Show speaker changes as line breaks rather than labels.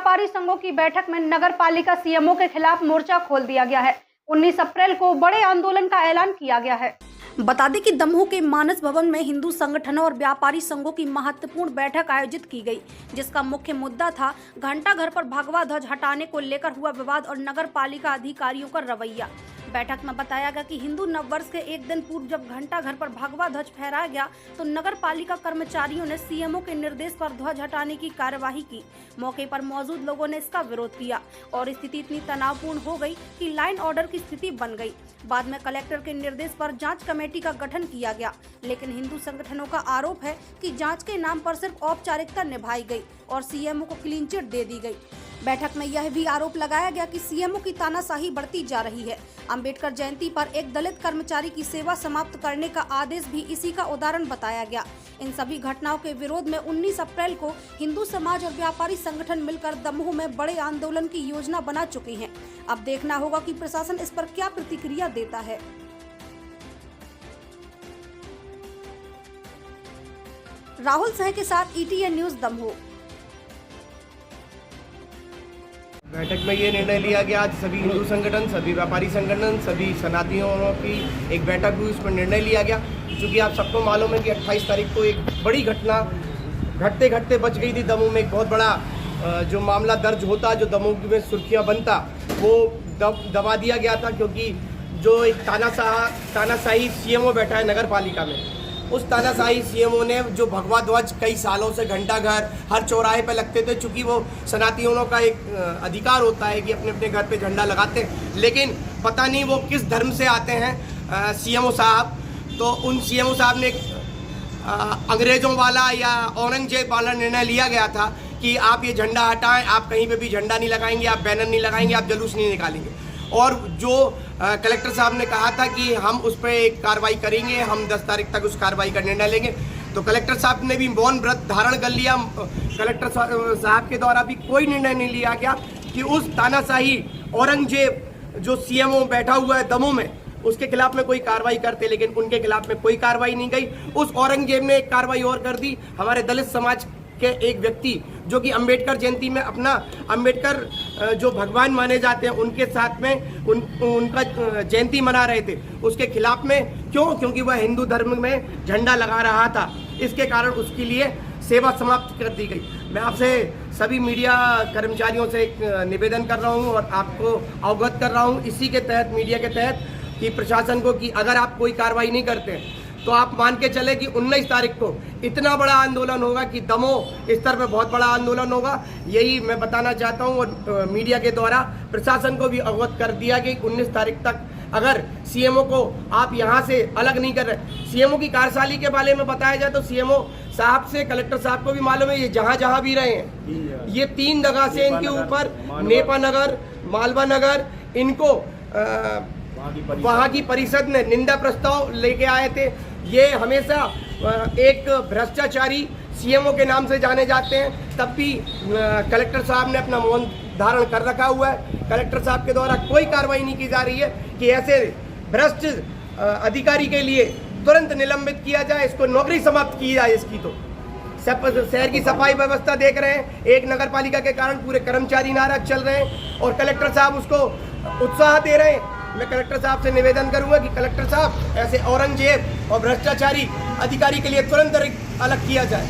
व्यापारी संघों की बैठक में नगर पालिका सीएमओ के खिलाफ मोर्चा खोल दिया गया है। 19 अप्रैल को बड़े आंदोलन का ऐलान किया गया है। बता दें कि दमोह के मानस भवन में हिंदू संगठनों और व्यापारी संघों की महत्वपूर्ण बैठक आयोजित की गई, जिसका मुख्य मुद्दा था घंटा घर पर भगवा ध्वज हटाने को लेकर हुआ विवाद और नगर पालिका अधिकारियों का रवैया। बैठक में बताया गया कि हिंदू नववर्ष के एक दिन पूर्व जब घंटा घर पर भगवा ध्वज फहराया गया तो नगर पालिका कर्मचारियों ने सीएमओ के निर्देश पर ध्वज हटाने की कार्यवाही की। मौके पर मौजूद लोगों ने इसका विरोध किया और स्थिति इतनी तनावपूर्ण हो गई कि लाइन ऑर्डर की स्थिति बन गई। बाद में कलेक्टर के निर्देश पर जांच कमेटी का गठन किया गया, लेकिन हिंदू संगठनों का आरोप है कि जांच के नाम पर सिर्फ औपचारिकता निभाई गई और सीएमओ को क्लीन चिट दे दी गई। बैठक में यह भी आरोप लगाया गया कि सीएमओ की तानाशाही बढ़ती जा रही है। अंबेडकर जयंती पर एक दलित कर्मचारी की सेवा समाप्त करने का आदेश भी इसी का उदाहरण बताया गया। इन सभी घटनाओं के विरोध में 19 अप्रैल को हिंदू समाज और व्यापारी संगठन मिलकर दमोह में बड़े आंदोलन की योजना बना चुके हैं। अब देखना होगा कि प्रशासन इस पर क्या प्रतिक्रिया देता है। राहुल सह के साथ ETN न्यूज दमोह।
बैठक में ये निर्णय लिया गया, आज सभी हिंदू संगठन, सभी व्यापारी संगठन, सभी सनातनियों की एक बैठक हुई, उस पर निर्णय लिया गया। क्योंकि आप सबको मालूम है कि 28 तारीख को एक बड़ी घटना घटते घटते बच गई थी। दमोह में एक बहुत बड़ा जो मामला दर्ज होता, जो दमोह में सुर्खियाँ बनता, वो दबा दिया गया था। क्योंकि जो एक तानाशाही सीएमओ बैठा है नगर पालिका में, उस तानाशाही सीएमओ ने जो भगवा ध्वज कई सालों से घंटा घर हर चौराहे पे लगते थे, चूँकि वो सनातनियों का एक अधिकार होता है कि अपने अपने घर पे झंडा लगाते हैं, लेकिन पता नहीं वो किस धर्म से आते हैं सीएमओ साहब। तो उन सीएमओ साहब ने अंग्रेज़ों वाला या औरंगजेब वाला निर्णय लिया गया था कि आप ये झंडा हटाएं, आप कहीं पे भी झंडा नहीं लगाएंगे, आप बैनर नहीं लगाएंगे, आप जुलूस नहीं निकालेंगे। और जो कलेक्टर साहब ने कहा था कि हम उस पर एक कार्रवाई करेंगे, हम 10 तारीख तक उस कार्रवाई का निर्णय लेंगे। तो कलेक्टर साहब ने भी मौन व्रत धारण कर लिया। कलेक्टर साहब के द्वारा भी कोई निर्णय नहीं लिया गया कि उस तानाशाही औरंगजेब जो सीएमओ बैठा हुआ है दमोह में, उसके खिलाफ में कोई कार्रवाई करते, लेकिन उनके खिलाफ में कोई कार्रवाई नहीं गई। उस औरंगजेब ने एक कार्रवाई और कर दी। हमारे दलित समाज के एक व्यक्ति जो कि अंबेडकर जयंती में अपना अंबेडकर जो भगवान माने जाते हैं उनके साथ में उनका जयंती मना रहे थे, उसके खिलाफ में क्योंकि वह हिंदू धर्म में झंडा लगा रहा था, इसके कारण उसके लिए सेवा समाप्त कर दी गई। मैं आपसे सभी मीडिया कर्मचारियों से एक निवेदन कर रहा हूं और आपको अवगत कर रहा हूं इसी के तहत, मीडिया के तहत, कि प्रशासन को कि अगर आप कोई कार्रवाई नहीं करते तो आप मान के चले कि 19 तारीख को इतना बड़ा आंदोलन होगा कि दमोह स्तर पे बहुत बड़ा आंदोलन होगा। यही मैं बताना चाहता हूं और मीडिया के द्वारा प्रशासन को भी अवगत कर दिया कि 19 तारीख तक अगर सीएमओ को आप यहां से अलग नहीं कर रहे। सीएमओ की कार्यशैली के बारे में बताया जाए तो सीएमओ साहब से कलेक्टर साहब को भी मालूम है, ये जहां भी रहे हैं, ये 3 जगह से इनके ऊपर नेपा नगर, मालवा नगर, इनको वहाँ की परिषद ने निंदा प्रस्ताव लेके आए थे। ये हमेशा एक भ्रष्टाचारी सीएमओ के नाम से जाने जाते हैं। तब भी कलेक्टर साहब ने अपना मौन धारण कर रखा हुआ है। कलेक्टर साहब के द्वारा कोई कार्रवाई नहीं की जा रही है कि ऐसे भ्रष्ट अधिकारी के लिए तुरंत निलंबित किया जाए, इसको नौकरी समाप्त की जाए। इसकी तो शहर की सफाई व्यवस्था देख रहे हैं, एक नगर पालिका के कारण पूरे कर्मचारी नाराज चल रहे हैं और कलेक्टर साहब उसको उत्साह दे रहे हैं। मैं कलेक्टर साहब से निवेदन करूंगा कि कलेक्टर साहब ऐसे औरंगजेब और भ्रष्टाचारी अधिकारी के लिए तुरंत अलग किया जाए।